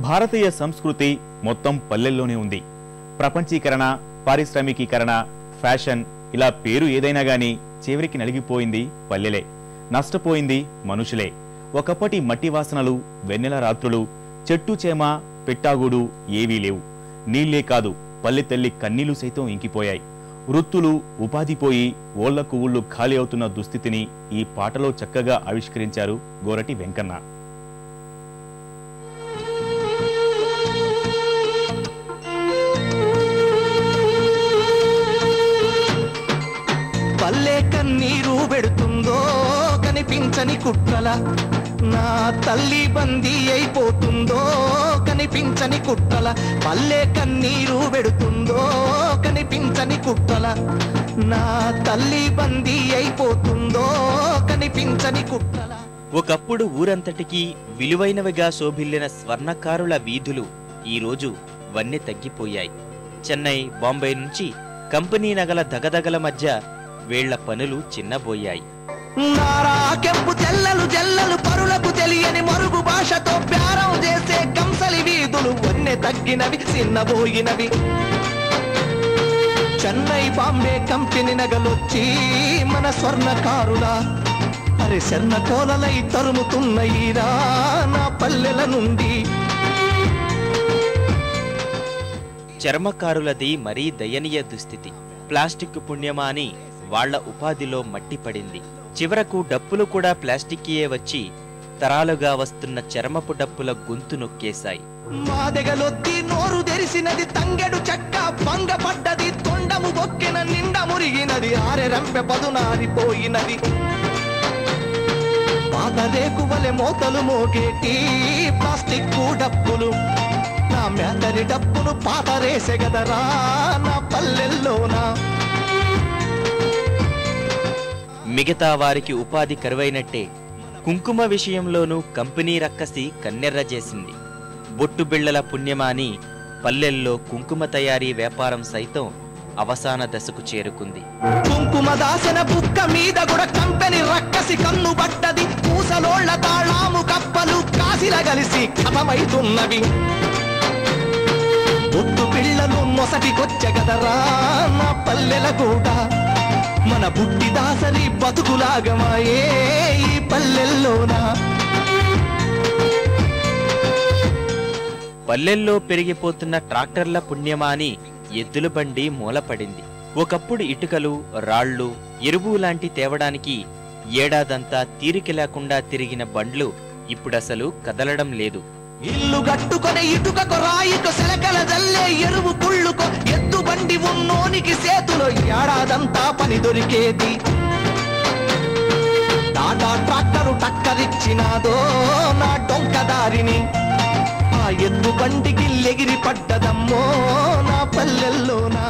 భారతీయ సంస్కృతి మొత్తం పల్లెల్లోనే ఉంది. ప్రపంచీకరణ, పారిశ్రామికీకరణ, ఫ్యాషన్ ఇలా పేరు ఏదైనా గానీ చివరికి నలిగిపోయింది పల్లెలే. నష్టపోయింది మనుషులే. ఒకప్పటి మట్టి వాసనలు, వెన్నెల రాత్రులు, చెట్టు చేమ, పెట్టాగూడు ఏవీ లేవు. నీళ్లే కాదు, పల్లె తల్లి కన్నీళ్లు సైతం ఇంకిపోయాయి. వృత్తులు, ఉపాధి పోయి ఓళ్లకు ఊళ్ళు ఖాళీ అవుతున్న దుస్థితిని ఈ పాటలో చక్కగా ఆవిష్కరించారు గోరటి వెంకన్న. పల్లె కన్నీరు పెడుతుందో కనిపించని కుట్రల, నా తల్లి బందీ అయిపోతుందో కనిపించని కుట్రల. పల్లె కన్నీరు పెడుతుందో కనిపించని కుట్రల, నా తల్లి బందీ అయిపోతుందో కనిపించని కుట్రల. ఒకప్పుడు ఊరంతటికీ విలువైనవిగా శోభిల్లిన స్వర్ణకారుల వీధులు ఈరోజు వన్నె తగ్గిపోయాయి. చెన్నై, బాంబే నుంచి కంపెనీ నగల దగదగల మధ్య వేళ్ల పనులు చిన్నబోయాయి. నారాకెంపు జల్లలు జల్లలు పరులకు తెలియని మరుగు భాషతో ప్యారం చేసే కంసలి వీధులు వన్నె తగ్గినవి, చిన్నబోయినవి. చెన్నై, బాంబే కంపెనీ నగలొచ్చి మన స్వర్ణకారుల అరే శర్ణ కోలలై తరుముతున్నయిరా నా పల్లెల నుండి. చర్మకారులది మరీ దయనీయ దుస్థితి. ప్లాస్టిక్ పుణ్యమా అని వాళ్ల ఉపాధిలో మట్టి పడింది. చివరకు డప్పులు కూడా ప్లాస్టిక్యే వచ్చి తరాలుగా వస్తున్న చర్మపు డప్పుల గొంతు నొక్కేశాయి. మాదెగలొత్తి నోరు తెరిసినది, తంగెడు చెక్క భంగపడ్డది, తొండము బొక్కిన నిండా మురిగినది, ఆరెరంపె పదునారిపోయినది. పాత రేకువలె మోతలు మోగేటి ప్లాస్టిక్ డప్పులు, నా మేతరి డప్పును పాతరేసెగదరా నా పల్లెల్లోనా. మిగతా వారికి ఉపాధి కరువైనట్టే కుంకుమ విషయంలోనూ కంపెనీ రక్కసి కన్నెర్ర చేసింది. బొట్టుబిళ్లల పుణ్యమాని పల్లెల్లో కుంకుమ తయారీ వ్యాపారం సైతం అవసాన దశకు చేరుకుంది. కుంకుమ దాసన బుక్క మీద కూడా కంపెనీ రక్కసి కన్ను పడ్డది, పూసలోళ్ల తాళాము కప్పలు కాసిల కలిసి కథమైతున్నవి. బొట్టు పిల్లలు మొసటికొచ్చగదరా నా పల్లెల కూడా, మన బుట్టి దాసరి బతుకులాగమాయే ఈ పల్లెల్లోనా. పల్లెల్లో పెరిగిపోతున్న ట్రాక్టర్ల పుణ్యమాని ఎద్దుల బండి మూలపడింది. ఒకప్పుడు ఇటుకలు, రాళ్లు, ఎరువు లాంటి తేవడానికి ఏడాదంతా తీరిక లేకుండా తిరిగిన బండ్లు ఇప్పుడసలు కదలడం లేదు. ఇల్లు గట్టుకొని ఇటుకకు రాయికు సెలకల జల్లే ఎరువు కుళ్ళుకో ఎద్దు బండి ఉన్నోనికి సేతులో ఏడాదంతా పని దొరికేది. టాటా ట్రాక్టరు టక్కరిచ్చినాదో నా డొంకదారిని, ఆ ఎద్దు బండికి లెగిరి పడ్డదమ్మో నా పల్లెల్లోనా.